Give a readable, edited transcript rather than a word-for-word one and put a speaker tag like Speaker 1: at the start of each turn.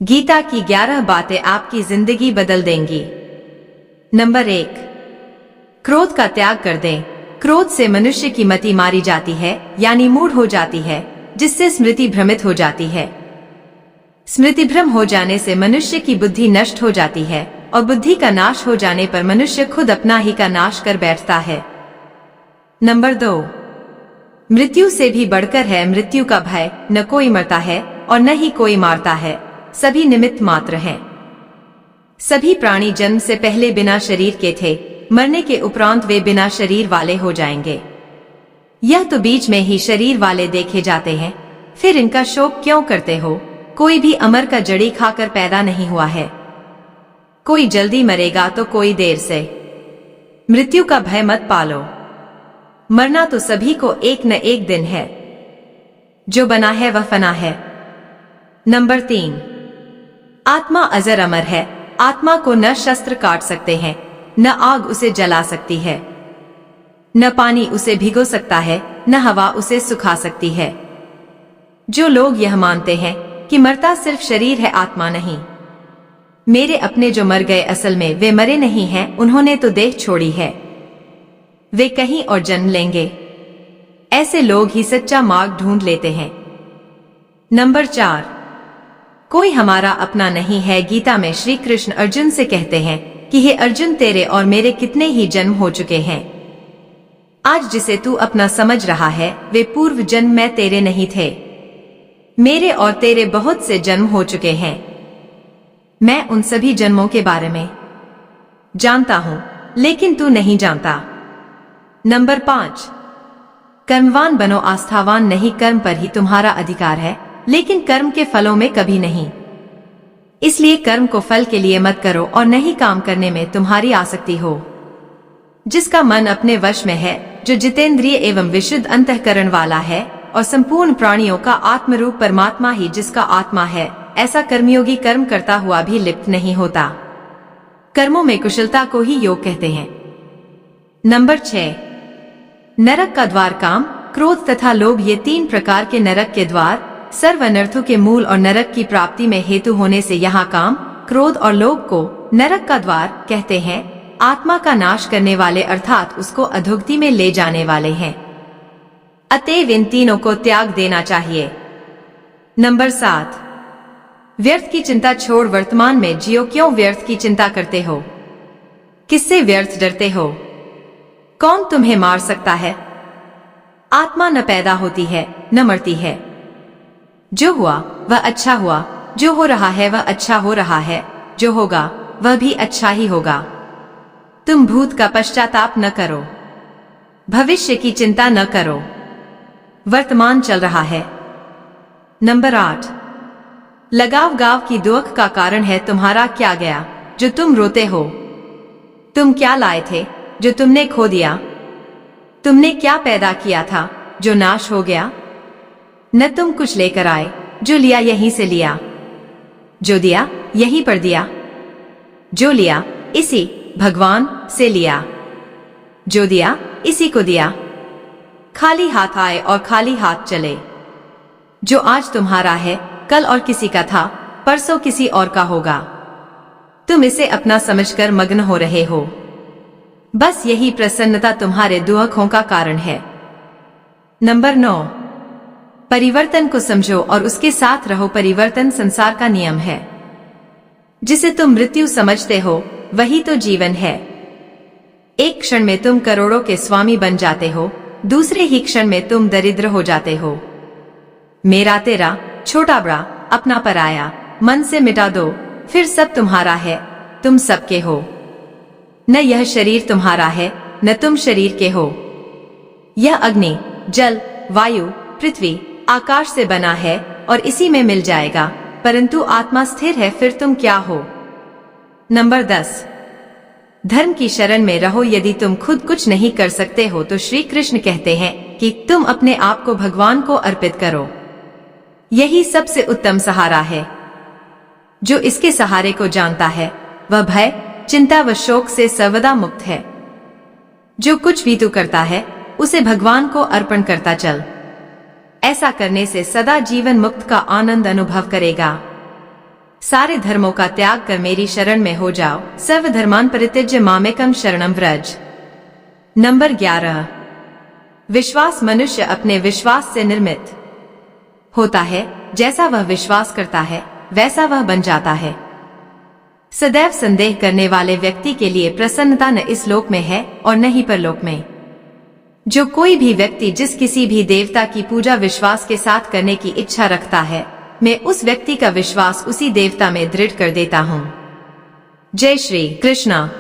Speaker 1: गीता की 11 बातें आपकी जिंदगी बदल देंगी। नंबर 1, क्रोध का त्याग कर दें। क्रोध से मनुष्य की मति मारी जाती है, यानी मूड हो जाती है, जिससे स्मृति भ्रमित हो जाती है। स्मृति भ्रम हो जाने से मनुष्य की बुद्धि नष्ट हो जाती है और बुद्धि का नाश हो जाने पर मनुष्य खुद अपना ही का नाश कर बैठता है। नंबर 2, मृत्यु से भी बढ़कर है मृत्यु का भय। न कोई मरता है और न ही कोई मारता है, सभी निमित्त मात्र हैं। सभी प्राणी जन्म से पहले बिना शरीर के थे, मरने के उपरांत वे बिना शरीर वाले हो जाएंगे। यह तो बीच में ही शरीर वाले देखे जाते हैं, फिर इनका शोक क्यों करते हो? कोई भी अमर का जड़ी खाकर पैदा नहीं हुआ है। कोई जल्दी मरेगा तो कोई देर से। मृत्यु का भय मत पालो, मरना तो सभी को एक न एक दिन है। जो बना है वह फना है। नंबर 3, आत्मा अजर अमर है। आत्मा को न शस्त्र काट सकते हैं, न आग उसे जला सकती है, न पानी उसे भिगो सकता है, न हवा उसे सुखा सकती है। जो लोग यह मानते हैं कि मरता सिर्फ शरीर है, आत्मा नहीं। मेरे अपने जो मर गए असल में वे मरे नहीं हैं, उन्होंने तो देह छोड़ी है, वे कहीं और जन्म लेंगे। ऐसे लोग ही सच्चा मार्ग ढूंढ लेते हैं। नंबर 4, कोई हमारा अपना नहीं है। गीता में श्री कृष्ण अर्जुन से कहते हैं कि हे अर्जुन, तेरे और मेरे कितने ही जन्म हो चुके हैं। आज जिसे तू अपना समझ रहा है वे पूर्व जन्म में तेरे नहीं थे। मेरे और तेरे बहुत से जन्म हो चुके हैं। मैं उन सभी जन्मों के बारे में जानता हूं, लेकिन तू नहीं जानता। नंबर 5, कर्मवान बनो, आस्थावान नहीं। कर्म पर ही तुम्हारा अधिकार है, लेकिन कर्म के फलों में कभी नहीं। इसलिए कर्म को फल के लिए मत करो और नहीं काम करने में तुम्हारी आसक्ति हो। जिसका मन अपने वश में है, जो जितेंद्रिय एवं विशुद्ध अंतःकरण वाला है और संपूर्ण प्राणियों का आत्मरूप परमात्मा ही जिसका आत्मा है, ऐसा कर्मयोगी कर्म करता हुआ भी लिप्त नहीं होता। कर्मों में कुशलता को ही योग कहते हैं। नंबर 6, नरक का द्वार काम, क्रोध तथा लोभ, ये 3 प्रकार के नरक के द्वार सर्व अनर्थों के मूल और नरक की प्राप्ति में हेतु होने से यहाँ काम, क्रोध और लोभ को नरक का द्वार कहते हैं। आत्मा का नाश करने वाले अर्थात उसको अधोगति में ले जाने वाले हैं। अतएव इन तीनों को त्याग देना चाहिए। नंबर 7, व्यर्थ की चिंता छोड़ वर्तमान में जियो। क्यों व्यर्थ की चिंता करते हो? किससे व्यर्थ डरते हो? कौन तुम्हें मार सकता है? आत्मा न पैदा होती है न मरती है। जो हुआ वह अच्छा हुआ, जो हो रहा है वह अच्छा हो रहा है, जो होगा वह भी अच्छा ही होगा। तुम भूत का पश्चाताप न करो, भविष्य की चिंता न करो, वर्तमान चल रहा है। नंबर 8, लगाव गाव की दुख का कारण है तुम्हारा क्या गया जो तुम रोते हो? तुम क्या लाए थे जो तुमने खो दिया? तुमने क्या पैदा किया था जो नाश हो गया? न तुम कुछ लेकर आए, जो लिया यहीं से लिया, जो दिया यहीं पर दिया, जो लिया इसी भगवान से लिया, जो दिया इसी को दिया। खाली हाथ आए और खाली हाथ चले। जो आज तुम्हारा है कल और किसी का था, परसों किसी और का होगा। तुम इसे अपना समझकर मग्न हो रहे हो। बस यही प्रसन्नता तुम्हारे दुखों का कारण है। नंबर 9, परिवर्तन को समझो और उसके साथ रहो। परिवर्तन संसार का नियम है। जिसे तुम मृत्यु समझते हो वही तो जीवन है। एक क्षण में तुम करोड़ों के स्वामी बन जाते हो, दूसरे ही क्षण में तुम दरिद्र हो जाते हो। मेरा तेरा, छोटा बड़ा, अपना पराया, मन से मिटा दो, फिर सब तुम्हारा है, तुम सबके हो। न यह शरीर तुम्हारा है न तुम शरीर के हो। यह अग्नि, जल, वायु, पृथ्वी, आकाश से बना है और इसी में मिल जाएगा, परंतु आत्मा स्थिर है, फिर तुम क्या हो? नंबर 10, धर्म की शरण में रहो। यदि तुम खुद कुछ नहीं कर सकते हो तो श्री कृष्ण कहते हैं कि तुम अपने आप को भगवान को अर्पित करो। यही सबसे उत्तम सहारा है। जो इसके सहारे को जानता है वह भय, चिंता व शोक से सर्वदा मुक्त है। जो कुछ भी तू करता है उसे भगवान को अर्पण करता चल। ऐसा करने से सदा जीवन मुक्त का आनंद अनुभव करेगा। सारे धर्मों का त्याग कर मेरी शरण में हो जाओ। सर्वधर्मान परित्यज्य मामेकम शरणम व्रज। नंबर 11। विश्वास मनुष्य अपने विश्वास से निर्मित होता है। जैसा वह विश्वास करता है वैसा वह बन जाता है। सदैव संदेह करने वाले व्यक्ति के लिए प्रसन्नता न इस लोक में है और न ही परलोक में। जो कोई भी व्यक्ति जिस किसी भी देवता की पूजा विश्वास के साथ करने की इच्छा रखता है, मैं उस व्यक्ति का विश्वास उसी देवता में दृढ़ कर देता हूँ। जय श्री कृष्णा।